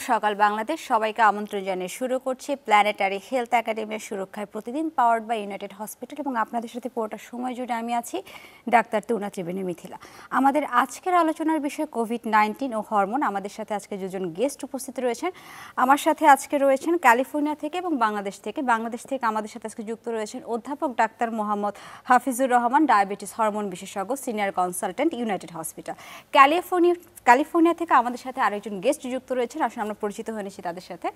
সকাল বাংলাদেশ সবাইকে আমন্ত্রণ জানিয়ে শুরু করছি প্ল্যানেটারি হেলথ একাডেমির সুরক্ষায় প্রতিদিন পাওয়ার্ড বাই ইউনাইটেড হসপিটাল এবং আপনাদের সাথে পুরোটা সময় জুড়ে আমি আছি ডাক্তার তুনা ত্রিবেণী মিথিলা। আমাদের আজকের আলোচনার বিষয় কোভিড-19 ও হরমোন। আমাদের সাথে আজকে দুজন গেস্ট উপস্থিত রয়েছেন। আমার সাথে আজকে রয়েছেন ক্যালিফোর্নিয়া থেকে এবং বাংলাদেশ থেকে আমাদের সাথে আজকে যুক্ত রয়েছেন অধ্যাপক doctor Mohammad Hafizur Rahman, diabetes hormone বিশেষজ্ঞ, senior consultant, United Hospital. California থেকে আমাদের সাথে আরেকজন গেস্ট যুক্ত রয়েছেন, আসলে আমরা পরিচিত হয়ে নিচ্ছি তাদের সাথে।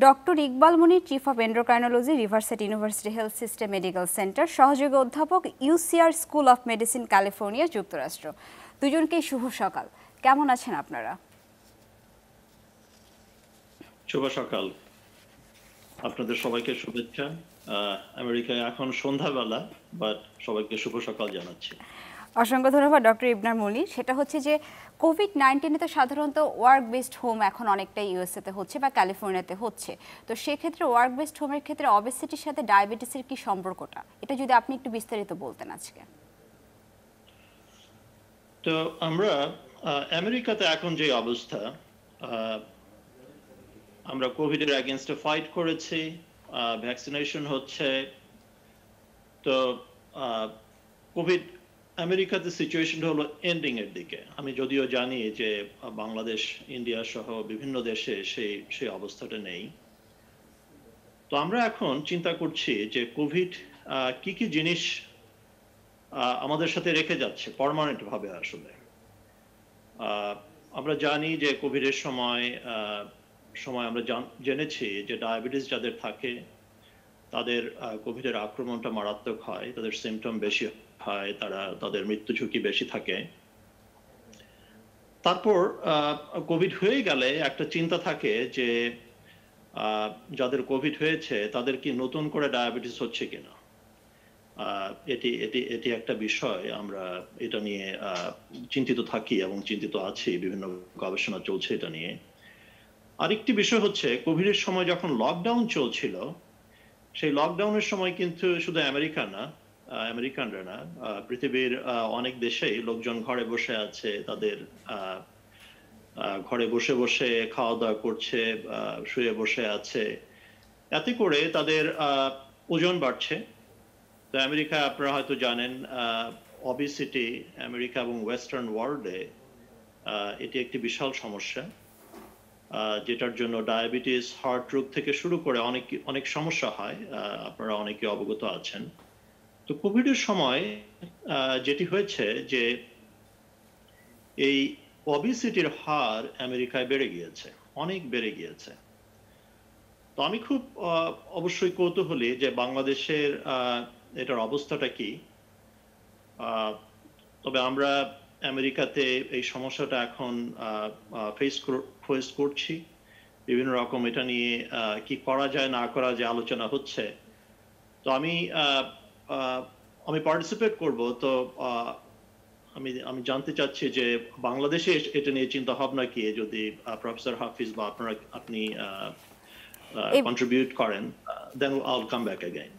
Doctor Iqbal Munir, chief of endocrinology, riverside university health system medical centre, সহযোগী অধ্যাপক, ইউসিআর স্কুল অফ মেডিসিন, ক্যালিফোর্নিয়া, যুক্তরাষ্ট্র। দুজনকেই শুভ সকাল। কেমন আছেন আপনারা? শুভ সকাল, আপনাদের সবাইকে শুভেচ্ছা। আমেরিকায় এখন সন্ধ্যাবেলা, বাট সবাইকে শুভ সকাল জানাচ্ছি। অসংখ্য ধন্যবাদ ডক্টর ইবনার মুনির। সেটা হচ্ছে যে কোভিড-19 তো সাধারণত ওয়ার্ক বেসড হোম এখন অনেকটাই ইউএসএতে হচ্ছে বা ক্যালিফোর্নিয়াতে হচ্ছে। তো সেক্ষেত্রে ওয়ার্ক বেসড হোমের ক্ষেত্রে অবেসিটির সাথে ডায়াবেটিসের কি সম্পর্কটা, এটা যদি আপনি একটু বিস্তারিত বলতেন আজকে। তো আমরা আমেরিকাতে এখন যে অবস্থা, আমরা কোভিডের এগেইনস্টে ফাইট করেছি, ভ্যাকসিনেশন হচ্ছে। তো কোভিড আমেরিকাতে সিচুয়েশনটা হলো এন্ডিং এর দিকে। আমি যদিও জানি যে বাংলাদেশ, ইন্ডিয়া সহ বিভিন্ন দেশে সেই অবস্থাটা নেই। তো আমরা এখন চিন্তা করছি যে কোভিড কি কি জিনিস আমাদের সাথে রেখে যাচ্ছে পার্মানেন্ট ভাবে। আসলে আমরা জানি যে কোভিডের সময় আমরা জেনেছি যে ডায়াবেটিস যাদের থাকে তাদের কোভিডের আক্রমণটা মারাত্মক হয়, তাদের সিমটম বেশি হয়, তাদের মৃত্যু ঝুঁকি বেশি থাকে। তারপর কোভিড হয়ে গেলে একটা চিন্তা থাকে যে যাদের কোভিড হয়েছে তাদের কি নতুন করে ডায়াবেটিস হচ্ছে কিনা। এটি একটা বিষয়, আমরা এটা নিয়ে চিন্তিত থাকি এবং চিন্তিত আছি, বিভিন্ন গবেষণা চলছে এটা নিয়ে। আরেকটি বিষয় হচ্ছে কোভিডের সময় যখন লকডাউন চলছিল, সেই লকডাউনের সময় কিন্তু শুধু আমেরিকানরা না, পৃথিবীর অনেক দেশেই লোকজন ঘরে বসে আছে, তাদের ঘরে বসে বসে খাওয়া দাওয়া করছে, শুয়ে বসে আছে, এতে করে তাদের ওজন বাড়ছে। তো আমেরিকা, আপনারা হয়তো জানেন, ওবেসিটি আমেরিকা এবং ওয়েস্টার্ন ওয়ার্ল্ডে এটি একটি বিশাল সমস্যা, যেটার জন্য ডায়াবেটিস, হার্ট রোগ থেকে শুরু করে অনেক সমস্যা হয়, আপনারা অনেকে অবগত আছেন। তো কোভিডের সময় যেটি হয়েছে যে এই ওবেসিটির হার আমেরিকায় বেড়ে গিয়েছে, অনেক বেড়ে গিয়েছে। তো আমি খুব অবশ্যই কৌতূহলী যে বাংলাদেশের এটার অবস্থাটা কি। তবে আমরা আমেরিকাতে এই সমস্যাটা এখন ফেস করছি, বিভিন্ন রকম এটা নিয়ে কি করা যায় না করা যায় আলোচনা হচ্ছে। তো আমি পার্টিসিপেট করব। তো আমি জানতে চাচ্ছি যে বাংলাদেশে এটা নিয়ে চিন্তা ভাবনা কি, যদি প্রফেসর হাফিজ বা আপনি কন্ট্রিবিউট করেন, দেন আইল কাম ব্যাক অ্যাগেইন।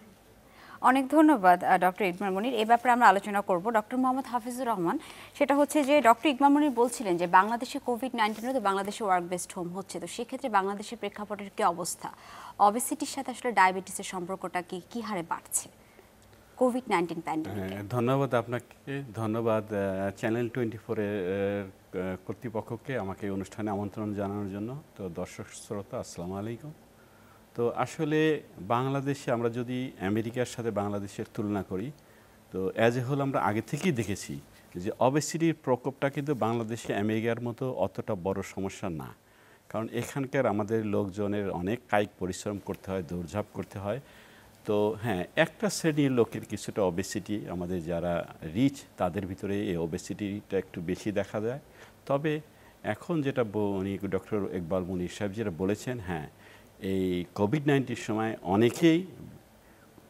অনেক ধন্যবাদ ডক্টর ইকবাল মুনির। এই ব্যাপারে আমরা আলোচনা করব। ডক্টর মোহাম্মদ হাফিজুর রহমান, সেটা হচ্ছে যে ডক্টর ইকবাল মুনির বলছিলেন যে বাংলাদেশে কোভিড-19 তো বাংলাদেশে ওয়ার্ক বেসড হোম হচ্ছে, তো সেক্ষেত্রে বাংলাদেশের প্রেক্ষাপটের কি অবস্থা, অবেসিটির সাথে আসলে ডায়াবেটিসের সম্পর্কটা কি হারে বাড়ছে কোভিড-19 প্যান্ডেমিকে? ধন্যবাদ আপনাকে, ধন্যবাদ চ্যানেল 24 এর কর্তৃপক্ষকে আমাকে অনুষ্ঠানে আমন্ত্রণ জানানোর জন্য। তো দর্শক শ্রোতা, আসসালামু আলাইকুম। তো আসলে বাংলাদেশে আমরা যদি আমেরিকার সাথে বাংলাদেশের তুলনা করি, তো অ্যাজ এ হোল আমরা আগে থেকেই দেখেছি যে অবেসিটির প্রকোপটা কিন্তু বাংলাদেশে আমেরিকার মতো অতটা বড় সমস্যা না। কারণ এখানকার আমাদের লোকজনের অনেক কায়িক পরিশ্রম করতে হয়, দৌড়ঝাঁপ করতে হয়। তো হ্যাঁ, একটা শ্রেণীর লোকের কিছুটা ওবেসিটি, আমাদের যারা রিচ তাদের ভিতরে এই ওবেসিটিটা একটু বেশি দেখা যায়। তবে এখন যেটা ডক্টর ইকবাল মুনির সাহেব যেটা বলেছেন, হ্যাঁ, এই কোভিড-19 সময় অনেকেই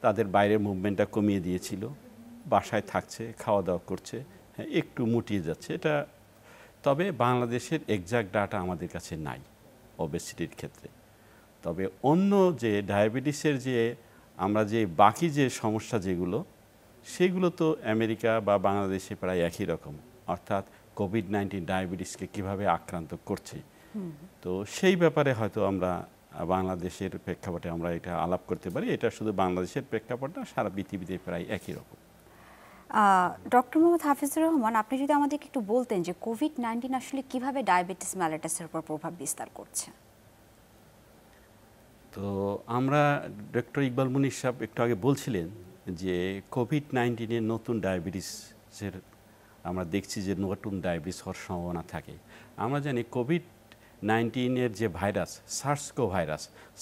তাদের বাইরের মুভমেন্টটা কমিয়ে দিয়েছিল, বাসায় থাকছে, খাওয়া দাওয়া করছে, হ্যাঁ, একটু মুটিয়ে যাচ্ছে এটা। তবে বাংলাদেশের এক্সাক্ট ডাটা আমাদের কাছে নাই ওবেসিটির ক্ষেত্রে। তবে অন্য যে ডায়াবেটিসের যে আমরা যে বাকি যে সমস্যা যেগুলো, সেগুলো তো আমেরিকা বা বাংলাদেশে প্রায় একই রকম। অর্থাৎ কোভিড-19 ডায়াবেটিসকে কীভাবে আক্রান্ত করছে তো সেই ব্যাপারে হয়তো আমরা বাংলাদেশের প্রেক্ষাপটে আমরা এটা আলাপ করতে পারি। এটা শুধু বাংলাদেশের প্রেক্ষাপট না, সারা পৃথিবীতে প্রায় একই রকম। ডক্টর মোহাম্মদ হাফিজুর রহমান, আপনি যদি আমাদেরকে একটু বলতেন যে কোভিড-19 আসলে কিভাবে ডায়াবেটিস মেলিটাসের উপর প্রভাব বিস্তার করছে। তো আমরা ডক্টর ইকবাল মুনির সাহেব একটু আগে বলছিলেন যে কোভিড-19 নতুন ডায়াবেটিসের আমরা দেখছি যে নতুন ডায়াবেটিস হওয়ার সম্ভাবনা থাকে। আমরা জানি কোভিড-19 যে ভাইরাস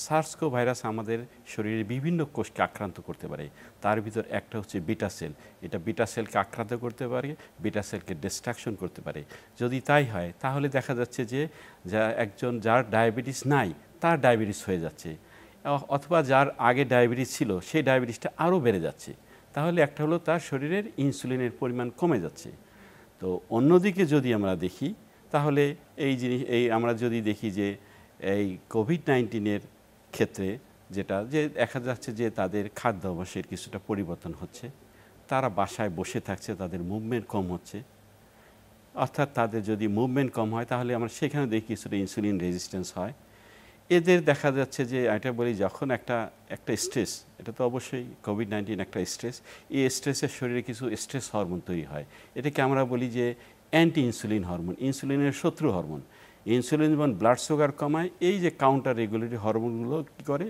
সার্সকো ভাইরাস আমাদের শরীরের বিভিন্ন কোষকে আক্রান্ত করতে পারে। তার ভিতর একটা হচ্ছে বিটা সেল। এটা বিটা সেলকে আক্রান্ত করতে পারে, বিটা সেলকে ডিস্ট্রাকশন করতে পারে। যদি তাই হয় তাহলে দেখা যাচ্ছে যে যার ডায়াবেটিস নাই তার ডায়াবেটিস হয়ে যাচ্ছে, অথবা যার আগে ডায়াবেটিস ছিল সেই ডায়াবেটিসটা আরও বেড়ে যাচ্ছে। তাহলে একটা হলো তার শরীরের ইনসুলিনের পরিমাণ কমে যাচ্ছে। তো অন্যদিকে যদি আমরা দেখি তাহলে আমরা যদি দেখি যে এই কোভিড-19 ক্ষেত্রে যেটা দেখা যাচ্ছে যে তাদের খাদ্যাভ্যাসের কিছুটা পরিবর্তন হচ্ছে, তারা বাসায় বসে থাকছে, তাদের মুভমেন্ট কম হচ্ছে। অর্থাৎ তাদের যদি মুভমেন্ট কম হয় তাহলে আমরা সেখানে দেখি কিছুটা ইনসুলিন রেজিস্ট্যান্স হয়। এদের দেখা যাচ্ছে যে এটা বলি যখন একটা স্ট্রেস, এটা তো অবশ্যই কোভিড-19 একটা স্ট্রেস, এই স্ট্রেসের শরীরে কিছু স্ট্রেস হরমোন তৈরি হয়। এটাকে আমরা বলি যে অ্যান্টি ইনসুলিন হরমোন, ইনসুলিনের শত্রু হরমোন। ইনসুলিন যেমন ব্লাড সুগার কমায়, এই যে কাউন্টার রেগুলেটরি হরমোনগুলো কী করে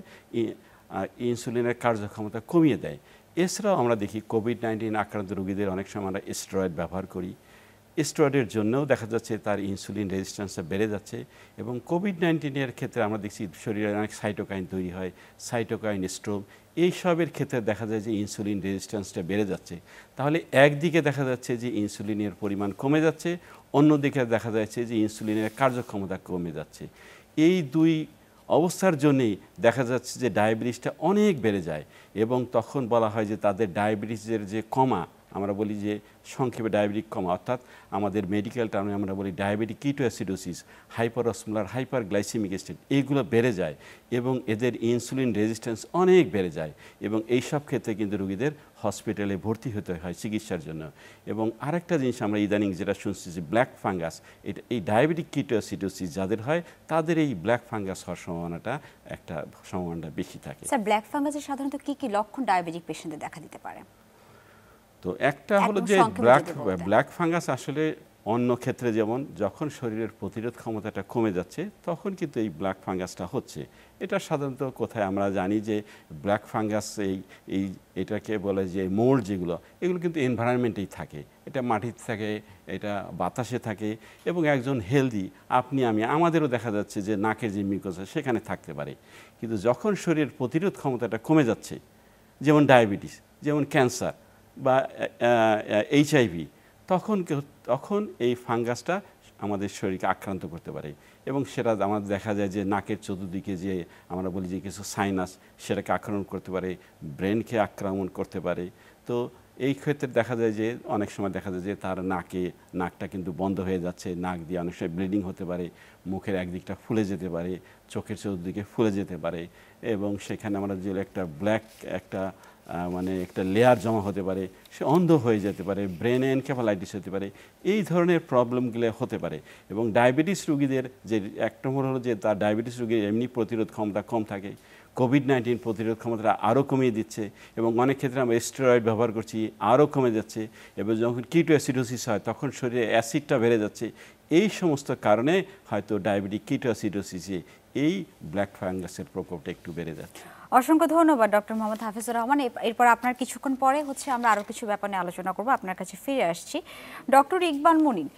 ইনসুলিনের কার্যক্ষমতা কমিয়ে দেয়। এছাড়াও আমরা দেখি কোভিড-19 আক্রান্ত রোগীদের অনেক সময় আমরা স্টেরয়েড ব্যবহার করি। স্টেরয়েডের জন্যও দেখা যাচ্ছে তার ইনসুলিন রেজিস্ট্যান্সটা বেড়ে যাচ্ছে। এবং কোভিড-19 ক্ষেত্রে আমরা দেখছি শরীরে অনেক সাইটোকাইন তৈরি হয়, সাইটোকাইন স্ট্রোম, এইসবের ক্ষেত্রে দেখা যায় যে ইনসুলিন রেজিস্ট্যান্সটা বেড়ে যাচ্ছে। তাহলে একদিকে দেখা যাচ্ছে যে ইনসুলিনের পরিমাণ কমে যাচ্ছে, অন্যদিকে দেখা যাচ্ছে যে ইনসুলিনের কার্যক্ষমতা কমে যাচ্ছে। এই দুই অবস্থার জন্যেই দেখা যাচ্ছে যে ডায়াবেটিসটা অনেক বেড়ে যায়। এবং তখন বলা হয় যে তাদের ডায়াবেটিসের যে কমা, আমরা বলি যে সংক্ষেপে ডায়াবেটিক কমা, অর্থাৎ আমাদের মেডিকেল টার্মে আমরা বলি ডায়াবেটিক কিটোঅ্যাসিডোসিস, হাইপারঅসমোলার হাইপারগ্লাইসেমিক স্টেট, এইগুলো বেড়ে যায় এবং এদের ইনসুলিন রেজিস্ট্যান্স অনেক বেড়ে যায়। এবং এই সব ক্ষেত্রে কিন্তু রোগীদের হসপিটালে ভর্তি হতে হয় চিকিৎসার জন্য। এবং আরেকটা জিনিস আমরা ইদানিং যেটা শুনছি যে ব্ল্যাক ফাঙ্গাস, এই ডায়াবেটিক কিটোঅ্যাসিডোসিস যাদের হয় তাদের এই ব্ল্যাক ফাঙ্গাস হওয়ার সম্ভাবনাটা বেশি থাকে। স্যার, ব্ল্যাক ফাঙ্গাসের সাধারণত কি কি লক্ষণ ডায়াবেটিক পেশেন্টদের দেখা দিতে পারে? তো একটা হলো যে ব্ল্যাক ফাঙ্গাস আসলে অন্য ক্ষেত্রে যেমন যখন শরীরের প্রতিরোধ ক্ষমতাটা কমে যাচ্ছে তখন কিন্তু এই ব্ল্যাক ফাঙ্গাসটা হচ্ছে। এটা সাধারণত কোথায় আমরা জানি যে ব্ল্যাক ফাঙ্গাস এটাকে বলে যে মোল্ড, এগুলো কিন্তু এনভায়রনমেন্টেই থাকে, এটা মাটিতে থাকে, এটা বাতাসে থাকে। এবং একজন হেলদি আমাদেরও দেখা যাচ্ছে যে নাকের যে মিউকাস সেখানে থাকতে পারে। কিন্তু যখন শরীরের প্রতিরোধ ক্ষমতাটা কমে যাচ্ছে, যেমন ডায়াবেটিস, যেমন ক্যান্সার বা HIV, তখন এই ফাঙ্গাসটা আমাদের শরীরকে আক্রান্ত করতে পারে। এবং সেটা আমাদের দেখা যায় যে নাকের চতুর্দিকে যে আমরা বলি যে কিছু সাইনাস, সেটাকে আক্রমণ করতে পারে, ব্রেনকে আক্রমণ করতে পারে। তো এই ক্ষেত্রে দেখা যায় যে অনেক সময় দেখা যায় যে তার নাকটা কিন্তু বন্ধ হয়ে যাচ্ছে, নাক দিয়ে অনেক সময় ব্লিডিং হতে পারে, মুখের একদিকটা ফুলে যেতে পারে, চোখের চতুর্দিকে ফুলে যেতে পারে। এবং সেখানে আমরা যে একটা লেয়ার জমা হতে পারে, সে অন্ধ হয়ে যেতে পারে, ব্রেনে এনকেফালাইটিস হতে পারে, এই ধরনের প্রবলেমগুলো হতে পারে। এবং ডায়াবেটিস রোগীদের যে এক নম্বর হলো যে তার ডায়াবেটিস রোগীর এমনি প্রতিরোধ ক্ষমতা কম থাকে, কোভিড-19 প্রতিরোধ ক্ষমতাটা আরও কমিয়ে দিচ্ছে। এবং অনেক ক্ষেত্রে আমরা স্টেরয়েড ব্যবহার করছি, আরও কমে যাচ্ছে। এবং যখন কিটোঅ্যাসিডোসিস হয় তখন শরীরে অ্যাসিডটা বেড়ে যাচ্ছে। এই সমস্ত কারণে হয়তো ডায়াবেটিক কিটোঅ্যাসিডোসিসে এই ব্ল্যাক ফাঙ্গাসের প্রকোপটা একটু বেড়ে যাচ্ছে। অসংখ্য ধন্যবাদ ডক্টর মোহাম্মদ হাফিজুর রহমান। এরপর আপনার কিছুক্ষণ পরে আমরা আরও কিছু ব্যাপার নিয়ে আলোচনা করব। আপনার কাছে ফিরে আসছি doctor Iqbal Munin.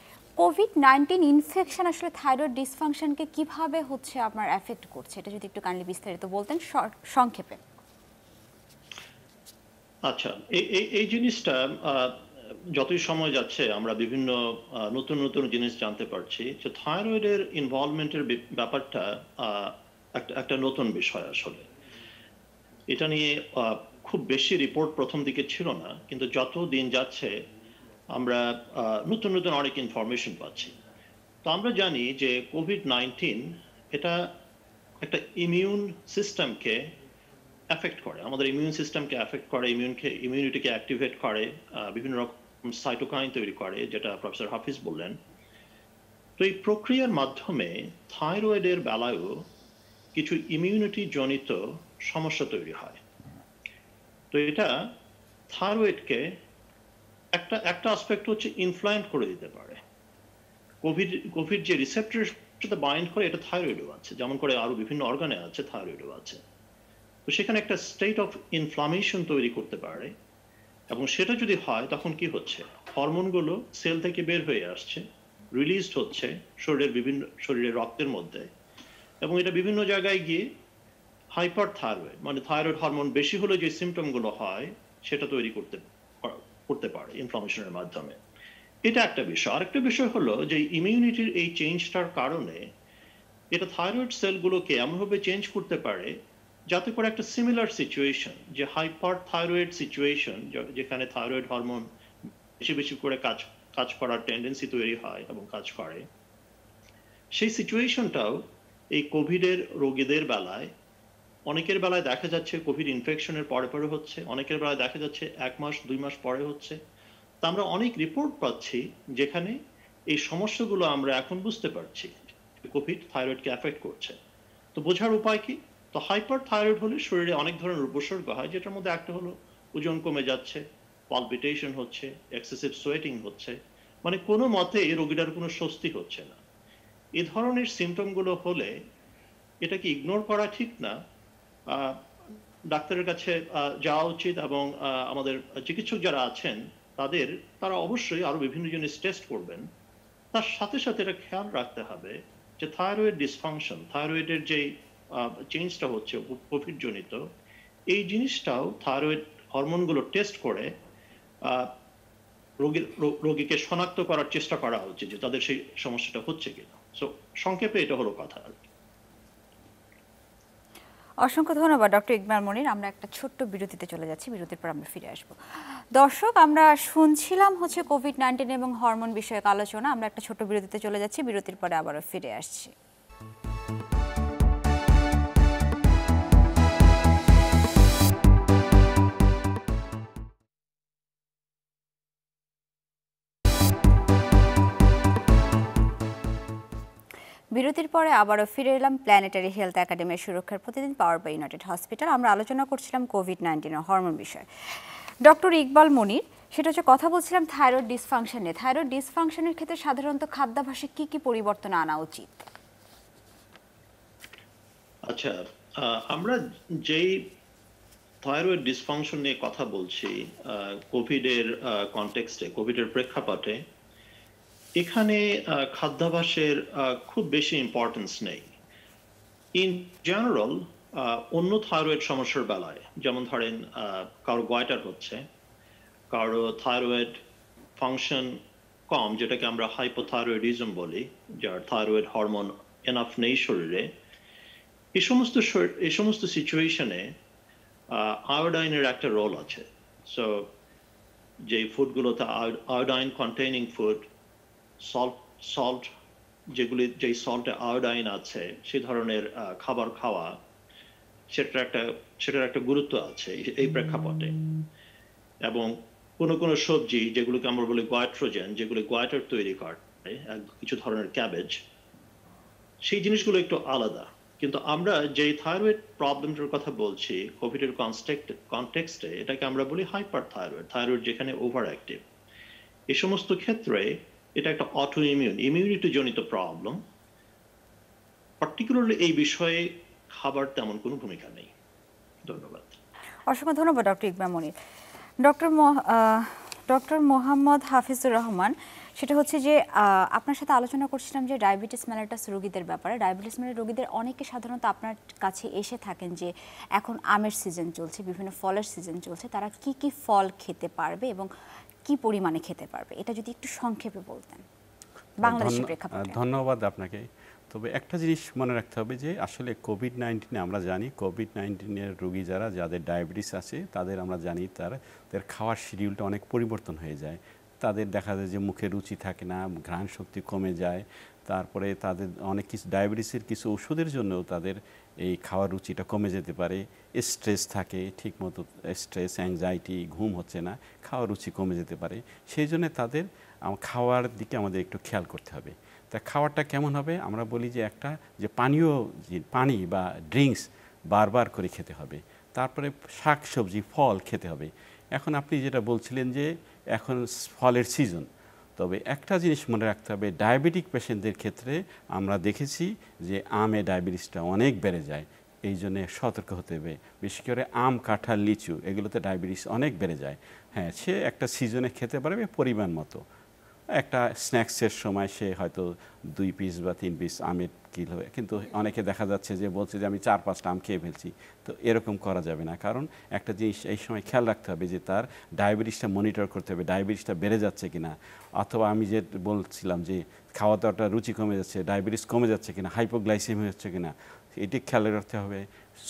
COVID-19 infection আসলে থাইরয়েড ডিসফাংশনকে কিভাবে আপনার এফেক্ট করছে, এটা যদি একটু কাইন্ডলি বিস্তারিত বলতেন সংক্ষেপে। আচ্ছা, এই জিনিসটা যতই সময় যাচ্ছে আমরা বিভিন্ন নতুন নতুন জিনিস জানতে পারছি যে থাইরয়েডের ইনভলভমেন্টের ব্যাপারটা একটা নতুন বিষয়। আসলে এটা নিয়ে খুব বেশি রিপোর্ট প্রথম দিকে ছিল না, কিন্তু যত দিন যাচ্ছে আমরা নতুন নতুন অনেক ইনফরমেশন পাচ্ছি। তো আমরা জানি যে কোভিড-19 এটা একটা ইমিউন সিস্টেমকে এফেক্ট করে, আমাদের ইমিউন সিস্টেমকে এফেক্ট করে, ইমিউনিটিকে অ্যাক্টিভেট করে, বিভিন্ন রকম সাইটোকাইন তৈরি করে, যেটা প্রফেসর হাফিজ বললেন। তো এই প্রক্রিয়ার মাধ্যমে থাইরয়েডের বেলায়ও কিছু ইমিউনিটি জনিত সমস্যা তৈরি হয়। তো এটা থাইরয়েডকে একটা একটা অ্যাসপেক্ট হচ্ছে ইনফ্লামেট করে দিতে পারে। কোভিড যে রিসেপ্টরের সাথে বাইন্ড করে, এটা থাইরয়েডও আছে, যেমন করে আরো বিভিন্ন অর্গানে আছে, থাইরয়েডও আছে। তো সেখানে একটা স্টেট অফ ইনফ্লামেশন তৈরি করতে পারে, এবং সেটা যদি হয় তখন কি হচ্ছে, হরমোনগুলো সেল থেকে বের হয়ে আসছে, রিলিজড হচ্ছে শরীরের রক্তের মধ্যে, এবং এটা বিভিন্ন জায়গায় গিয়ে হাইপার থাইরয়েড, মানে থাইরয়েড হরমোন বেশি হলে যে সিমটমগুলো হয় সেটা তৈরি করতে পারে ইনফ্লামেশনের মাধ্যমে। এটা একটা বিষয়। আরেকটা বিষয় হলো যে ইমিউনিটির এই চেঞ্জটার কারণে এটা থাইরয়েড সেলগুলোকে এমনভাবে চেঞ্জ করতে পারে যাতে করে একটা সিমিলার সিচুয়েশন, যে হাইপার থাইরয়েড সিচুয়েশন, যেখানে থাইরয়েড হরমোন বেশি বেশি করে কাজ করার টেন্ডেন্সি তৈরি হয় এবং কাজ করে, সেই সিচুয়েশনটাও এই কোভিডের রোগীদের বেলায়, অনেকের বেলায় দেখা যাচ্ছে কোভিড ইনফেকশনের পরে পরে হচ্ছে, অনেকের বেলায় দেখা যাচ্ছে 1 মাস 2 মাস পরে হচ্ছে। তা আমরা অনেক রিপোর্ট পাচ্ছি যেখানে এই সমস্যাগুলো আমরা এখন বুঝতে পারছি কোভিড থাইরয়েডকে এফেক্ট করছে। তো বোঝার উপায় কি? তো হাইপার থাইরয়েড হলে শরীরে অনেক ধরনের উপসর্গ হয়, যেটার মধ্যে একটা হলো ওজন কমে যাচ্ছে, পালপিটেশন হচ্ছে, এক্সেসিভ সোয়েটিং হচ্ছে, মানে কোনো মতে রোগীটার কোনো স্বস্তি হচ্ছে না। এই ধরনের সিমটমগুলো হলে এটাকে ইগনোর করা ঠিক না, ডাক্তারের কাছে যাওয়া উচিত, এবং আমাদের চিকিৎসক যারা আছেন তারা অবশ্যই আরো বিভিন্ন জিনিস টেস্ট করবেন। তার সাথে সাথে এটা খেয়াল রাখতে হবে যে থাইরয়েড ডিসফাংশন, থাইরয়েডের যে চেঞ্জটা হচ্ছে কোভিড জনিত, এই জিনিসটাও থাইরয়েড হরমোনগুলো টেস্ট করে রোগীকে শনাক্ত করার চেষ্টা করা উচিত যে তাদের সেই সমস্যাটা হচ্ছে কিনা। সো সংক্ষেপে এটা হলো কথা আর কি। অসংখ্য ধন্যবাদ ডক্টর ইকবাল মনির। আমরা একটা ছোট্ট বিরতিতে চলে যাচ্ছি, বিরতির পর আমরা ফিরে আসব। দর্শক, আমরা শুনছিলাম হচ্ছে কোভিড-19 এবং হরমোন বিষয়ক আলোচনা। আমরা একটা ছোট্ট বিরতিতে চলে যাচ্ছি, বিরতির পরে আবারও ফিরে আসছি। বিরতির পরে আবারও ফিরে এলাম প্ল্যানেটারি হেলথ একাডেমির সুরক্ষার প্রতিদিন পাওয়ার বাই ইউনাইটেড হসপিটাল। আমরা আলোচনা করছিলাম কোভিড-19 এর হরমোন বিষয়ে। ডক্টর ইকবাল মনির, সেটা হচ্ছে কথা বলছিলাম থাইরয়েড ডিসফাংশন নিয়ে। থাইরয়েড ডিসফাংশনের ক্ষেত্রে সাধারণত খাদ্যাভ্যাসে কি কি পরিবর্তন আনা উচিত? আচ্ছা, আমরা যেই থাইরয়েড ডিসফাংশন নিয়ে কথা বলছি কোভিডের কনটেক্সটে, কোভিডের প্রেক্ষাপটে, এখানে খাদ্যাভ্যাসের খুব বেশি ইম্পর্টেন্স নেই। ইন জেনারেল অন্য থাইরয়েড সমস্যার বেলায়, যেমন ধরেন কারো গয়টার হচ্ছে, কারো থাইরয়েড ফাংশন কম, যেটাকে আমরা হাইপোথাইরয়েডিজম বলি, যার থাইরয়েড হরমোন এনাফ নেই শরীরে, এই সমস্ত সিচুয়েশনে আয়োডাইনের একটা রোল আছে। সো যে ফুডগুলোতে আয়োডাইন কন্টেইনিং ফুড, সল্ট যেই সল্টে আয়োডাইন আছে, সেই ধরনের খাবার খাওয়া, সেটার একটা গুরুত্ব আছে এই প্রেক্ষাপটে। এবং কোনো সবজি যেগুলোকে আমরা বলি গয়ট্রোজেন, যেগুলো গয়টার তৈরি করে, কিছু ধরনের ক্যাবেজ, সেই জিনিসগুলো একটু আলাদা। কিন্তু আমরা যে থাইরয়েড প্রবলেমটার কথা বলছি কোভিডের কনটেক্সটে, এটাকে আমরা বলি হাইপার থাইরয়েড, থাইরয়েড যেখানে ওভার অ্যাক্টিভ। এই সমস্ত ক্ষেত্রে এটা একটা অটো ইমিউনিটি জনিত প্রবলেম। পার্টিকুলারলি এই বিষয়ে খাবার তেমন কোনো ভূমিকা নেই। ধন্যবাদ। অসংখ্য ধন্যবাদ ডক্টর ইকবাল মনির। ডক্টর মোহাম্মদ হাফিজুর রহমান, সেটা হচ্ছে যে আপনার সাথে আলোচনা করছিলাম যে ডায়াবেটিস মেলাটাস রোগীদের ব্যাপারে। ডায়াবেটিস মেলার রোগীদের অনেকে সাধারণত আপনার কাছে এসে থাকেন যে এখন আমের সিজন চলছে, বিভিন্ন ফলের সিজন চলছে, তারা কি কি ফল খেতে পারবে এবং কি পরিমাণে খেতে পারবে, এটা যদি একটু সংক্ষেপে বলতেন বাংলাদেশের প্রেক্ষাপটে। ধন্যবাদ আপনাকে। তবে একটা জিনিস মনে রাখতে হবে যে আসলে কোভিড-19 আমরা জানি কোভিড-19 রোগী যাদের ডায়াবেটিস আছে, তাদের আমরা জানি তাদের খাওয়ার শিডিউলটা অনেক পরিবর্তন হয়ে যায়। তাদের দেখা যায় যে মুখে রুচি থাকে না, ঘ্রাণ শক্তি কমে যায়, তারপরে তাদের অনেক কিছু ডায়াবেটিসের কিছু ওষুধের জন্যও তাদের এই খাওয়ার রুচিটা কমে যেতে পারে। স্ট্রেস থাকে, ঠিকমতো স্ট্রেস, অ্যাংজাইটি, ঘুম হচ্ছে না, খাওয়ার রুচি কমে যেতে পারে। সেই জন্য তাদের খাওয়ার দিকে আমাদের একটু খেয়াল করতে হবে। তা খাওয়াটা কেমন হবে? আমরা বলি যে একটা যে পানীয় যে পানি বা ড্রিঙ্কস বারবার করে খেতে হবে, তারপরে শাক সবজি ফল খেতে হবে। এখন আপনি যেটা বলছিলেন যে এখন ফলের সিজন, তবে একটা জিনিস মনে রাখতে হবে, ডায়াবেটিক পেশেন্টদের ক্ষেত্রে আমরা দেখেছি যে আমে ডায়াবেটিসটা অনেক বেড়ে যায়, এই জন্যে সতর্ক হতে হবে। বিশেষ করে আম, কাঁঠাল, লিচু এগুলোতে ডায়াবেটিস অনেক বেড়ে যায়। হ্যাঁ, সে একটা সিজনে খেতে পারবে পরিমাণ মতো, একটা স্ন্যাক্সের সময় সে হয়তো 2 পিস বা 3 পিস আমের কিল হবে, কিন্তু অনেকে দেখা যাচ্ছে যে বলছে যে আমি 4-5টা আম খেয়ে ফেলছি। তো এরকম করা যাবে না, কারণ একটা জিনিস এই সময় খেয়াল রাখতে হবে যে তার ডায়াবেটিসটা মনিটর করতে হবে, ডায়াবেটিসটা বেড়ে যাচ্ছে কিনা, অথবা আমি যে বলছিলাম যে খাওয়া দাওয়াটা রুচি কমে যাচ্ছে, ডায়াবেটিস কমে যাচ্ছে কিনা, হাইপোগ্লাইসেমি হচ্ছে কিনা, এটি খেয়াল রাখতে হবে।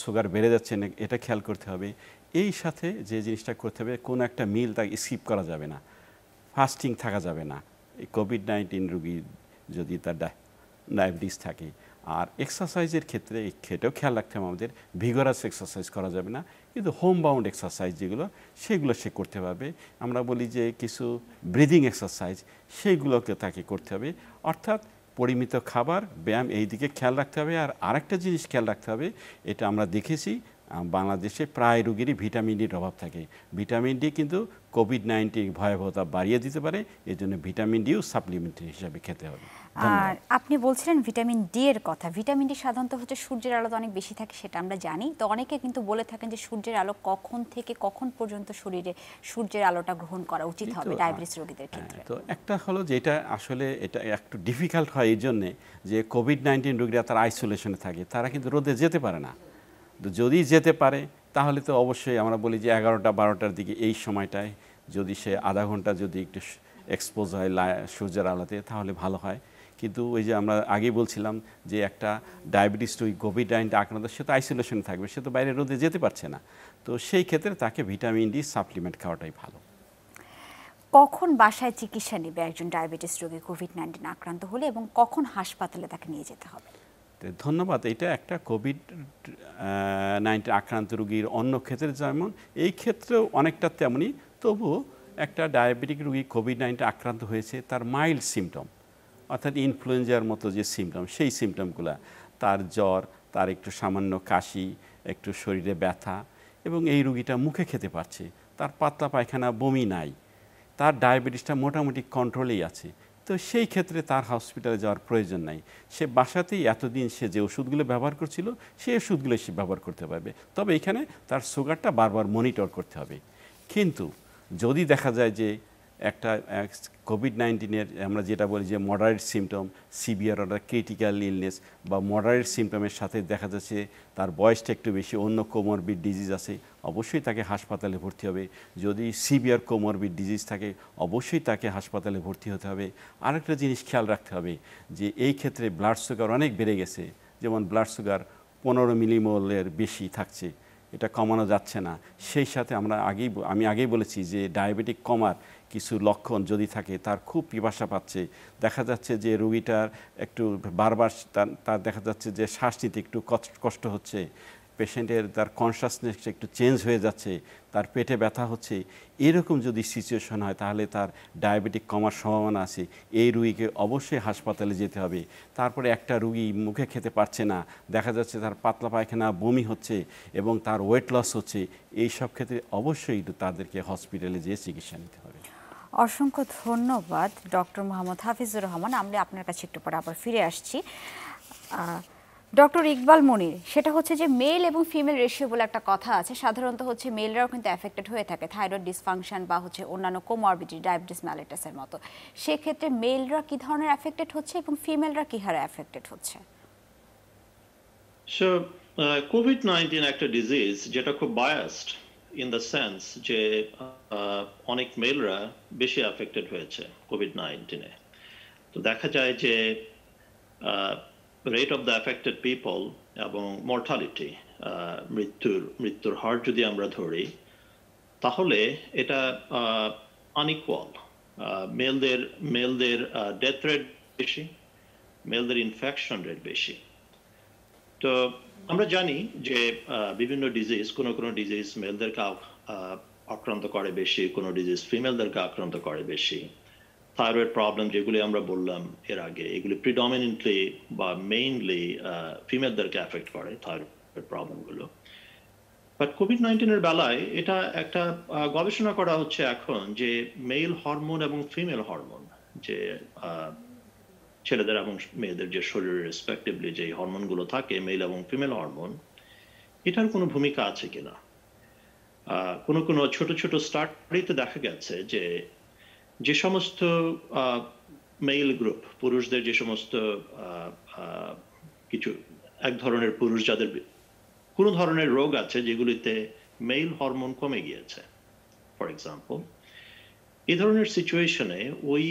সুগার বেড়ে যাচ্ছে না, এটা খেয়াল করতে হবে। এই সাথে যে জিনিসটা করতে হবে, কোনো একটা মিল তাকে স্কিপ করা যাবে না, ফাস্টিং থাকা যাবে না এই কোভিড-19 রোগী যদি তার ডায়াবেটিস থাকে। আর এক্সারসাইজের ক্ষেত্রে এটাও খেয়াল রাখতে হবে আমাদের, ভিগরাস এক্সারসাইজ করা যাবে না, কিন্তু হোম বাউন্ড এক্সারসাইজ যেগুলো সেগুলো সে করতে পারবে। আমরা বলি যে কিছু ব্রিদিং এক্সারসাইজ, সেইগুলোকে তাকে করতে হবে। অর্থাৎ পরিমিত খাবার, ব্যায়াম, এই দিকে খেয়াল রাখতে হবে। আর আরেকটা জিনিস খেয়াল রাখতে হবে, এটা আমরা দেখেছি বাংলাদেশে প্রায় রোগীরই ভিটামিন ডির অভাব থাকে। ভিটামিন ডি কিন্তু কোভিড-19 ভয়াবহতা বাড়িয়ে দিতে পারে, এই জন্য ভিটামিন ডিও সাপ্লিমেন্টারি হিসাবে খেতে হবে। আর আপনি বলছিলেন ভিটামিন ডি এর কথা। ভিটামিন ডি সাধারণত হচ্ছে সূর্যের আলোতে অনেক বেশি থাকে, সেটা আমরা জানি। তো অনেকে কিন্তু বলে থাকেন যে সূর্যের আলো কখন থেকে কখন পর্যন্ত শরীরে সূর্যের আলোটা গ্রহণ করা উচিত হবে ডায়াবেটিস রোগীদের ক্ষেত্রে। তো একটা হলো যেটা আসলে এটা একটু ডিফিকাল্ট হয় এই জন্যে যে কোভিড-19 রোগীরা তারা আইসোলেশনে থাকে, তারা কিন্তু রোদে যেতে পারে না। তো যদি যেতে পারে তাহলে তো অবশ্যই আমরা বলি যে 11টা-12টার দিকে এই সময়টায় যদি সে আধা ঘন্টা যদি একটু এক্সপোজ হয় সূর্যের আলোতে তাহলে ভালো হয়। কিন্তু ওই যে আমরা আগেই বলছিলাম যে একটা ডায়াবেটিস রোগী কোভিড-19 আক্রান্ত, সে তো আইসোলেশনে থাকবে, সে তো বাইরে রোদে যেতে পারছে না। তো সেই ক্ষেত্রে তাকে ভিটামিন ডি সাপ্লিমেন্ট খাওয়াটাই ভালো। কখন বাসায় চিকিৎসা নেবে একজন ডায়াবেটিস রোগী কোভিড-19 আক্রান্ত হলে, এবং কখন হাসপাতালে তাকে নিয়ে যেতে হবে? ধন্যবাদ। এটা একটা কোভিড-19 আক্রান্ত রোগীর অন্য ক্ষেত্রে যেমন, এই ক্ষেত্রেও অনেকটা তেমনই। তবুও একটা ডায়াবেটিক রোগী কোভিড-19 আক্রান্ত হয়েছে, তার মাইল্ড সিমটম অর্থাৎ ইনফ্লুয়েঞ্জার মতো যে সিমটম, সেই সিমটমগুলো, তার জ্বর, তার একটু সামান্য কাশি, একটু শরীরে ব্যথা, এবং এই রোগীটা মুখে খেতে পারছে, তার পাতলা পায়খানা, বমি নাই, তার ডায়াবেটিসটা মোটামুটি কন্ট্রোলেই আছে। তো সেই ক্ষেত্রে তার হসপিটালে যাওয়ার প্রয়োজন নাই। সে বাসাতেই এতদিন সে যে ওষুধগুলো ব্যবহার করছিল সেই ওষুধগুলো সে ব্যবহার করতে পারবে। তবে এখানে তার সুগারটা বারবার মনিটর করতে হবে। কিন্তু যদি দেখা যায় যে একটা কোভিড-19-এর আমরা যেটা বলি যে মডারেট সিমটম, সিভিয়ার অর্থাৎ ক্রিটিক্যাল ইলনেস, বা মডারেট সিমটমের সাথে দেখা যাচ্ছে তার বয়সটা একটু বেশি, অন্য কোমরবিড ডিজিজ আছে, অবশ্যই তাকে হাসপাতালে ভর্তি হবে। যদি সিভিয়ার কোমরবিড ডিজিজ থাকে অবশ্যই তাকে হাসপাতালে ভর্তি হতে হবে। আরেকটা জিনিস খেয়াল রাখতে হবে যে এই ক্ষেত্রে ব্লাড সুগার অনেক বেড়ে গেছে, যেমন ব্লাড সুগার 15 মিলিমোলের বেশি থাকছে, এটা কমানো যাচ্ছে না। সেই সাথে আমি আগেই বলেছি যে ডায়াবেটিক কমার কিছু লক্ষণ যদি থাকে, তার খুব পিপাসা পাচ্ছে, দেখা যাচ্ছে যে রোগীটার একটু বারবার তার দেখা যাচ্ছে যে শ্বাস নিতে একটু কষ্ট হচ্ছে, পেশেন্টের তার কনসাসনেস একটু চেঞ্জ হয়ে যাচ্ছে, তার পেটে ব্যথা হচ্ছে, এরকম যদি সিচুয়েশন হয় তাহলে তার ডায়াবেটিক কমার সম্ভাবনা আছে। এই রুগীকে অবশ্যই হাসপাতালে যেতে হবে। তারপরে একটা রুগী মুখে খেতে পারছে না, দেখা যাচ্ছে তার পাতলা পায়খানা, বমি হচ্ছে এবং তার ওয়েট লস হচ্ছে, এই সব ক্ষেত্রে অবশ্যই তাদেরকে হসপিটালে যেয়ে চিকিৎসা নিতে হবে। অসংখ্য ধন্যবাদ ডক্টর মোহাম্মদ হাফিজুর রহমান। আমরা আপনার কাছে একটু পরে আবার ফিরে আসছি। ডক্টর ইকবাল মনির, সেটা হচ্ছে যে মেল এবং ফিমেল রেশিও বলে একটা কথা আছে। সাধারণত হচ্ছে মেলরাও কিন্তু অ্যাফেক্টেড হয়ে থাকে থাইরয়েড ডিসফাংশন বা হচ্ছে অন্যান্য কোমরবিডিটি, ডায়াবেটিস মেলিটাসের মতো। সেক্ষেত্রে মেলরা কি ধরনের অ্যাফেক্টেড হচ্ছে এবং ফিমেলরা কি হারে অ্যাফেক্টেড হচ্ছে? সো কোভিড-19 একটা ডিজিজ যেটা খুব বায়াসড ইন দ্য সেন্স যে অনেক মেলরা বেশি অ্যাফেক্টেড হয়েছে কোভিড-19-এ। তো দেখা যায় যে rate of the affected people এবং মর্টালিটি, মৃত্যুর হার যদি আমরা ধরি, তাহলে এটা আনইকুয়াল। মেলদের ডেথ রেট বেশি, মেলদের ইনফেকশন রেট বেশি। তো আমরা জানি যে বিভিন্ন ডিজিজ, কোনো ডিজিজ মেলদেরকে আক্রান্ত করে বেশি, কোনো ডিজিজ ফিমেলদেরকে আক্রান্ত করে বেশি। থাইরয়েড প্রবলেম যেগুলি আমরা বললাম এর আগে, এগুলি প্রিডমিনেন্টলি বা মেইনলি ফিমেলদেরকে অ্যাফেক্ট করে থাইরয়েড প্রবলেমগুলো। বাট কোভিড-19 বেলায় এটা একটা গবেষণা করা হচ্ছে এখন যে মেল হরমোন এবং ফিমেল হরমোন, যে ছেলেদের এবং মেয়েদের যে শরীরে রেসপেক্টিভলি যে হরমোনগুলো থাকে, মেল এবং ফিমেল হরমোন, এটার কোনো ভূমিকা আছে কিনা। কোনো কোনো ছোট ছোট স্টাডিতে দেখা গেছে যে যে সমস্ত মেল গ্রুপ, পুরুষদের যে সমস্ত কিছু এক ধরনের পুরুষ যাদের কোনো ধরনের রোগ আছে যেগুলিতে মেল হরমোন কমে গিয়েছে, ফর এক্সাম্পল, এই ধরনের সিচুয়েশনে ওই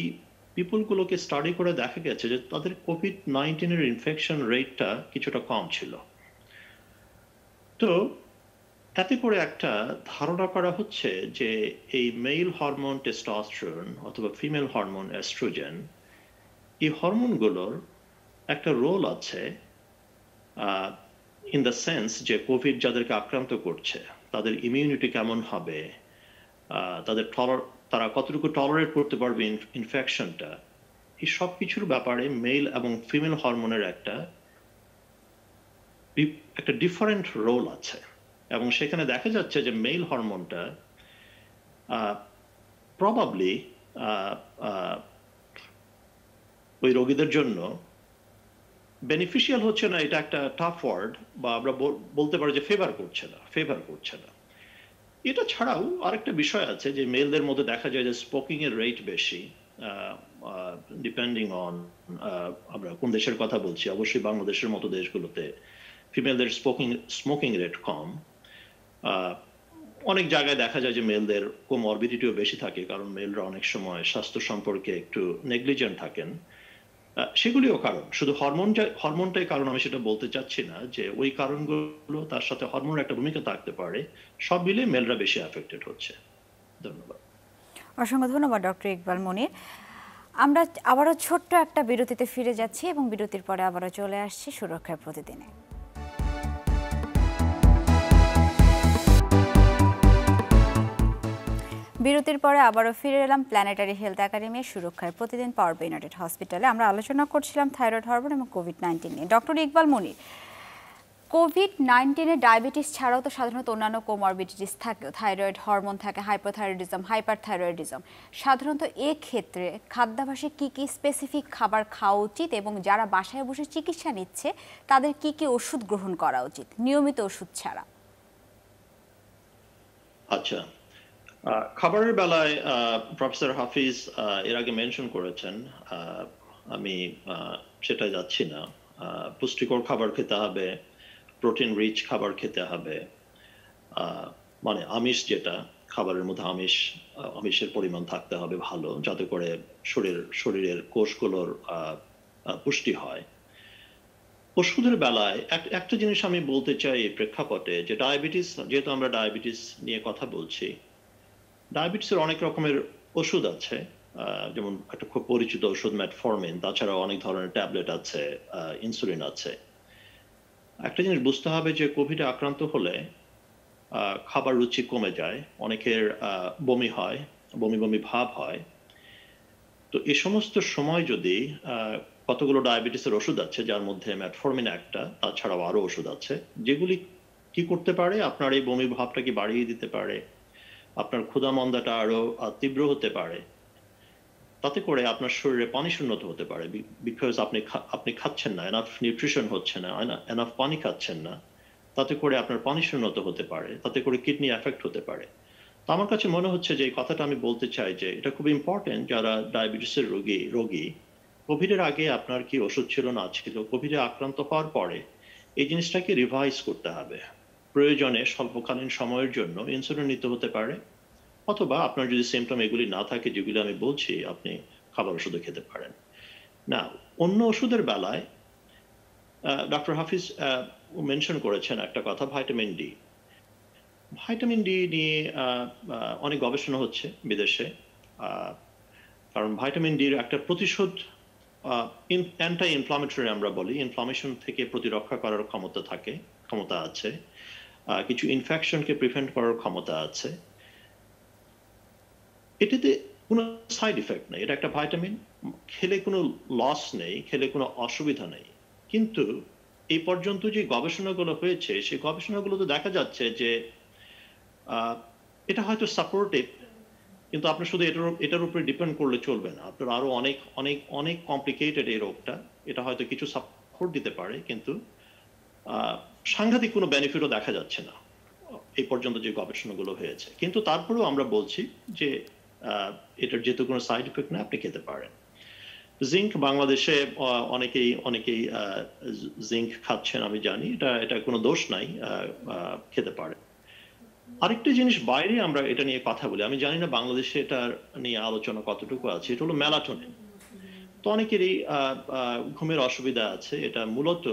পিপলগুলোকে স্টাডি করে দেখা গেছে যে তাদের কোভিড-19 ইনফেকশন রেটটা কিছুটা কম ছিল। তো তাতে করে একটা ধারণা করা হচ্ছে যে এই মেল হরমোন টেস্টোস্টেরন অথবা ফিমেল হরমোন এস্ট্রোজেন, এই হরমোনগুলোর একটা রোল আছে ইন দ্য সেন্স যে কোভিড যাদেরকে আক্রান্ত করছে তাদের ইমিউনিটি কেমন হবে, তারা কতটুকু টলারেট করতে পারবে ইনফেকশনটা, এই সব কিছুর ব্যাপারে মেল এবং ফিমেল হরমোনের একটা ডিফারেন্ট রোল আছে। এবং সেখানে দেখা যাচ্ছে যে মেল হরমোনটা প্রবাবলি ওই রোগীদের জন্য বেনিফিশিয়াল হচ্ছে না, এটা একটা টাফ ওয়ার্ড, বা আমরা বলতে পারি যে ফেভার করছে না। এটা ছাড়াও আরেকটা বিষয় আছে যে মেলদের মধ্যে দেখা যায় যে স্মোকিং এর রেট বেশি, ডিপেন্ডিং অন আমরা কোন দেশের কথা বলছি। অবশ্যই বাংলাদেশের মতো দেশগুলোতে ফিমেলদের স্মোকিং রেট কম। অনেক জায়গায় দেখা যায় যে মেলদের কোমরবিডিটিও বেশি থাকে, কারণ মেলরা অনেক সময় স্বাস্থ্য সম্পর্কে একটু নেগলিজেন্ট থাকেন। সেগুলিও কারণ, শুধু হরমোনটাই কারণ আমি সেটা বলতে চাচ্ছি না, যে ওই কারণগুলো তার সাথে হরমোনের একটা ভূমিকা থাকতে পারে, সব মিলে মেলরা বেশি অ্যাফেক্টেড হচ্ছে। ধন্যবাদ। অসংখ্য ধন্যবাদ ডক্টর ইকবাল মনির। আমরা আবারও ছোট্ট একটা বিরতিতে ফিরে যাচ্ছি এবং বিরতির পরে আবারও চলে আসছি সুরক্ষার প্রতিদিনে। বিরতির পরে আবারও ফিরে এলাম প্ল্যানেটারি হেলথ একাডেমির সুরক্ষার প্রতিদিন পাওয়ার বাই ইউনাইটেড হসপিটালে। আমরা আলোচনা করছিলাম থাইরয়েড হরমোন এবং কোভিড-19 নিয়ে। ডক্টর ইকবাল মনির, কোভিড-19 ডায়াবেটিস ছাড়াও তো সাধারণত অন্যান্য কোমরবিডিটিস থাকে, থাইরয়েড হরমোন থাকে, হাইপোথাইরয়েডিজম, হাইপারথাইরয়েডিজম। সাধারণত ক্ষেত্রে খাদ্যাভ্যাসে কি কি স্পেসিফিক খাবার খাওয়া উচিত এবং যারা বাসায় বসে চিকিৎসা নিচ্ছে তাদের কি কি ওষুধ গ্রহণ করা উচিত নিয়মিত ওষুধ ছাড়া? আচ্ছা, খাবারের বেলায় প্রফেসর হাফিজ এর আগে মেনশন করেছেন, আমি সেটা যাচ্ছি না। পুষ্টিকর খাবার খেতে হবে, প্রোটিন রিচ খাবার খেতে হবে, মানে আমিষ, যেটা খাবারের মধ্যে আমিষের পরিমাণ থাকতে হবে ভালো, যাতে করে শরীরের কোষগুলোর পুষ্টি হয়। ওষুধের বেলায় একটা জিনিস আমি বলতে চাই এই প্রেক্ষাপটে, যে ডায়াবেটিস, যেহেতু আমরা ডায়াবেটিস নিয়ে কথা বলছি, ডায়াবেটিসের অনেক রকমের ওষুধ আছে। যেমন একটা খুব পরিচিত ওষুধ মেটফরমিন, তাছাড়াও অনেক ধরনের ট্যাবলেট আছে, ইনসুলিন আছে। একটা জিনিস বুঝতে হবে যে কোভিডে আক্রান্ত হলে খাবার রুচি কমে যায়, অনেকের বমি হয়, বমি ভাব হয়। তো এই সমস্ত সময় যদি কতগুলো ডায়াবেটিসের ওষুধ আছে, যার মধ্যে মেটফরমিন একটা, তাছাড়াও আরো ওষুধ আছে, যেগুলি কি করতে পারে, আপনার এই বমি ভাবটাকে বাড়িয়ে দিতে পারে, আপনার ক্ষুধা মন্দাটা আরো তীব্র হতে পারে, তাতে করে আপনার শরীরে পানি শূন্যতা হতে পারে, বিকজ আপনি খাচ্ছেন না, এনাফ নিউট্রিশন হচ্ছে না, এনাফ পানি খাচ্ছেন না, তাতে করে আপনার পানি শূন্যতা হতে পারে, তাতে করে কিডনি এফেক্ট হতে পারে। তো আমার কাছে মনে হচ্ছে যে এই কথাটা আমি বলতে চাই যে এটা খুব ইম্পর্টেন্ট, যারা ডায়াবেটিসের রোগী, কোভিডের আগে আপনার কি ওষুধ ছিল না ছিল, কোভিডে আক্রান্ত হওয়ার পরে এই জিনিসটাকে রিভাইজ করতে হবে। প্রয়োজনে স্বল্পকালীন সময়ের জন্য ইনসুলিন নিতে হতে পারে, অথবা আপনার যদি সিমটম এগুলি না থাকে যেগুলি আমি বলছি, আপনি খাবার ওষুধও খেতে পারেন না। অন্য ওষুধের বেলায় ডক্টর হাফিজ মেনশন করেছেন একটা কথা, ভাইটামিন ডি নিয়ে অনেক গবেষণা হচ্ছে বিদেশে, কারণ ভাইটামিন ডির একটা প্রতিশোধ, অ্যান্টি ইনফ্লামেটরি আমরা বলি, ইনফ্লামেশন থেকে প্রতিরক্ষা করার ক্ষমতা আছে, কিছু ইনফেকশনকে প্রিভেন্ট করার ক্ষমতা আছে। এটাতে কোনো সাইড ইফেক্ট নেই, এটা একটা ভাইটামিন, খেলে কোনো লস নেই, খেলে কোনো অসুবিধা নেই। কিন্তু এই পর্যন্ত যে গবেষণাগুলো হয়েছে সেই গবেষণাগুলোতে দেখা যাচ্ছে যে এটা হয়তো সাপোর্টিভ, কিন্তু আপনি শুধু এটার উপরে ডিপেন্ড করলে চলবে না। আপনার আরো অনেক অনেক অনেক কমপ্লিকেটেড এই রোগটা, এটা হয়তো কিছু সাপোর্ট দিতে পারে, কিন্তু সাংঘাতিক কোনো বেনিফিটও দেখা যাচ্ছে না এই পর্যন্ত যে গবেষণাগুলো হয়েছে। কিন্তু তারপরেও আমরা বলছি যে এটার যেহেতু কোনো সাইড ইফেক্ট না, আপনি খেতে পারেন। জিঙ্ক বাংলাদেশে অনেকেই জিঙ্ক খাচ্ছেন, আমি জানি, এটা কোনো দোষ নাই, খেতে পারে। আরেকটা জিনিস বাইরে আমরা এটা নিয়ে কথা বলি, আমি জানি না বাংলাদেশে এটা নিয়ে আলোচনা কতটুকু আছে, এটা হলো মেলাটোনিন। তো অনেকেরই ঘুমের অসুবিধা আছে, এটা মূলত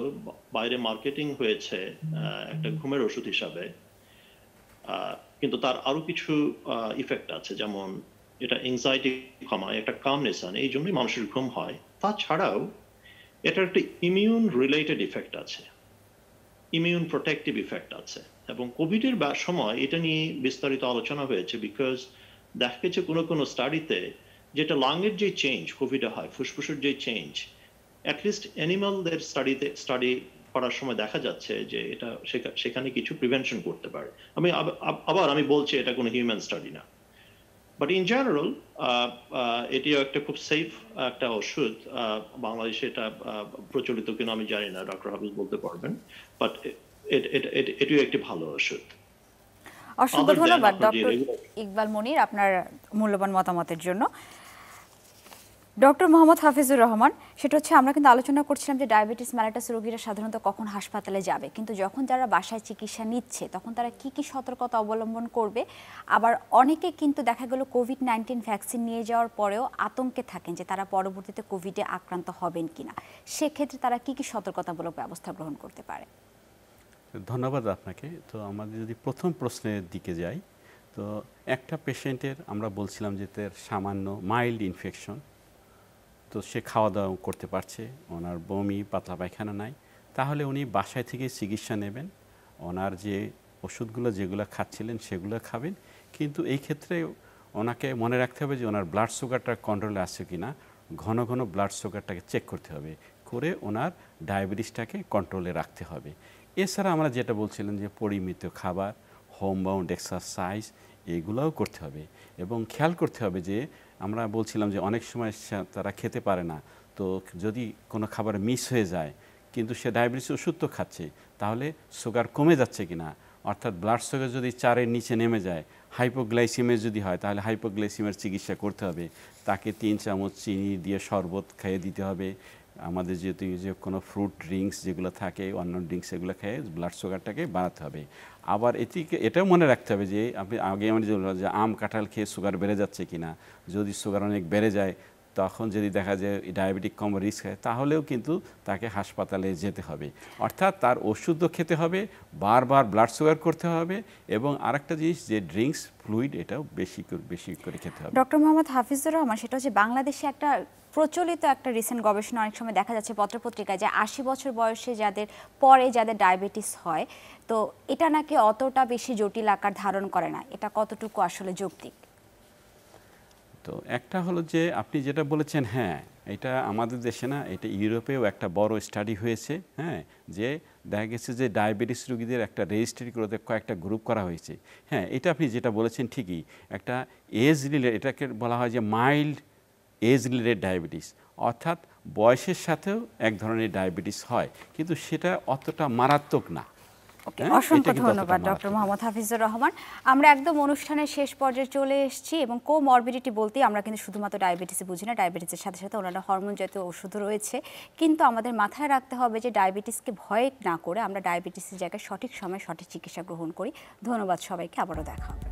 বাইরে মার্কেটিং হয়েছে একটা ঘুমের ওষুধ হিসাবে, কিন্তু তার আরো কিছু ইফেক্ট আছে, যেমন এটা এংজাইটি কমায়, একটা কামনেস আনে, এই জন্যই মানুষের ঘুম হয়। তাছাড়াও এটার একটা ইমিউন রিলেটেড ইফেক্ট আছে, ইমিউন প্রোটেক্টিভ ইফেক্ট আছে, এবং কোভিডের সময় এটা নিয়ে বিস্তারিত আলোচনা হয়েছে। বিকজ দেখা গেছে কোনো স্টাডিতে যেটা লাংয়ের যে চেঞ্জ কোভিডে হয়, ফুসফুসের যে চেঞ্জ, অ্যাটলিস্ট অ্যানিমালদের স্টাডি করার সময় দেখা যাচ্ছে যে এটা সেখানে কিছু প্রিভেনশন করতে পারে। আমি বলছি এটা কোনো হিউম্যান স্টাডি না, বাট ইন জেনারেল এটিও একটা খুব সেফ একটা ওষুধ। বাংলাদেশে এটা প্রচলিত কিনা আমি জানি না, ডক্টর হাফিজ বলতে পারবেন, বাট এটিও একটি ভালো ওষুধ। অসংখ্য ধন্যবাদ ডক্টর ইকবাল মনির আপনার মূল্যবান মতামতের জন্য। ডক্টর মোহাম্মদ হাফিজুর রহমান, সেটা হচ্ছে আমরা কিন্তু আলোচনা করছিলাম যে ডায়াবেটিস মেলাটাস রোগীরা সাধারণত কখন হাসপাতালে যাবে, কিন্তু যখন যারা বাসায় চিকিৎসা নিচ্ছে তখন তারা কি কি সতর্কতা অবলম্বন করবে। আবার অনেকে কিন্তু দেখা গেল কোভিড-19 ভ্যাকসিন নিয়ে যাওয়ার পরেও আতঙ্কে থাকেন যে তারা পরবর্তীতে কোভিডে আক্রান্ত হবেন কিনা, সেক্ষেত্রে তারা কি কি সতর্কতামূলক ব্যবস্থা গ্রহণ করতে পারে? ধন্যবাদ আপনাকে। তো আমাদের যদি প্রথম প্রশ্নের দিকে যাই, তো একটা পেশেন্টের আমরা বলছিলাম যে তার সামান্য মাইল্ড ইনফেকশন, তো সে খাওয়া দাওয়া করতে পারছে, ওনার বমি পাতলা পায়খানা নাই, তাহলে উনি বাসায় থেকে চিকিৎসা নেবেন, ওনার যে ওষুধগুলো যেগুলো খাচ্ছিলেন সেগুলো খাবেন। কিন্তু এই ক্ষেত্রে ওনাকে মনে রাখতে হবে যে ওনার ব্লাড সুগারটা কন্ট্রোলে আছে কি না, ঘন ঘন ব্লাড সুগারটাকে চেক করতে হবে, করে ওনার ডায়াবেটিসটাকে কন্ট্রোলে রাখতে হবে। এছাড়া আমরা যেটা বলছিলাম যে পরিমিত খাবার, হোম বাউন্ড এক্সারসাইজ, এগুলোও করতে হবে। এবং খেয়াল করতে হবে যে আমরা বলছিলাম যে অনেক সময় তারা খেতে পারে না, তো যদি কোনো খাবার মিস হয়ে যায় কিন্তু সে ডায়াবেটিস ওষুধ তো খাচ্ছে, তাহলে সুগার কমে যাচ্ছে কি না, অর্থাৎ ব্লাড সুগার যদি 4-এর নিচে নেমে যায়, হাইপোগ্লাইসিমিয়া যদি হয়, তাহলে হাইপোগ্লাইসিমিয়ার চিকিৎসা করতে হবে। তাকে 3 চামচ চিনি দিয়ে শরবত খাইয়ে দিতে হবে। আমাদের যেহেতু যে কোনো ফ্রুট ড্রিঙ্কস যেগুলো থাকে, অন্য ড্রিঙ্কস, এগুলো খেয়ে ব্লাড সুগারটাকে বাড়াতে হবে। আবার এটাও মনে রাখতে হবে যে আপনি আগে আমি যে আম কাঁঠাল খেয়ে সুগার বেড়ে যাচ্ছে কি না, যদি সুগার অনেক বেড়ে যায় তখন যদি দেখা যায় ডায়াবেটিক কম রিস্ক হয়, তাহলেও কিন্তু তাকে হাসপাতালে যেতে হবে। অর্থাৎ তার ওষুধও খেতে হবে, বারবার ব্লাড সুগার করতে হবে, এবং আরেকটা জিনিস যে ড্রিঙ্কস ফ্লুইড, এটাও বেশি করে খেতে হবে। ডক্টর মোহাম্মদ হাফিজুর রহমান, সেটা হচ্ছে বাংলাদেশে একটা প্রচলিত একটা রিসেন্ট গবেষণা অনেক সময় দেখা যাচ্ছে পত্রপত্রিকায় যে 80 বছর বয়সে যাদের ডায়াবেটিস হয়, তো এটা নাকি অতটা বেশি জটিল আকার ধারণ করে না, এটা কতটুকু আসলে যৌক্তিক? তো একটা হলো যে আপনি যেটা বলেছেন, হ্যাঁ, এটা আমাদের দেশে না, এটা ইউরোপেও একটা বড় স্টাডি হয়েছে, হ্যাঁ, যে দেখা গেছে যে ডায়াবেটিস রোগীদের একটা রেজিস্ট্রি করে কয়েকটা গ্রুপ করা হয়েছে। হ্যাঁ, এটা আপনি যেটা বলেছেন ঠিকই, একটা এজ রিলেটেড, এটাকে বলা হয় যে মাইল্ড এজ রিলেটেড ডায়াবেটিস, অর্থাৎ বয়সের সাথেও এক ধরনের ডায়াবেটিস হয়, কিন্তু সেটা অতটা মারাত্মক না। অসংখ্য ধন্যবাদ ডক্টর মোহাম্মদ হাফিজুর রহমান। আমরা একদম অনুষ্ঠানের শেষ পর্যায়ে চলে এসেছি, এবং কোমরবিডিটি বলতেই আমরা কিন্তু শুধুমাত্র ডায়াবেটিসে বুঝি না, ডায়াবেটিসের সাথে সাথে অন্যান্য হরমোন জাতীয় ওষুধ রয়েছে। কিন্তু আমাদের মাথায় রাখতে হবে যে ডায়াবেটিসকে ভয় না করে আমরা ডায়াবেটিসের জায়গায় সঠিক সময়ে সঠিক চিকিৎসা গ্রহণ করি। ধন্যবাদ সবাইকে, আবারও দেখা হবে।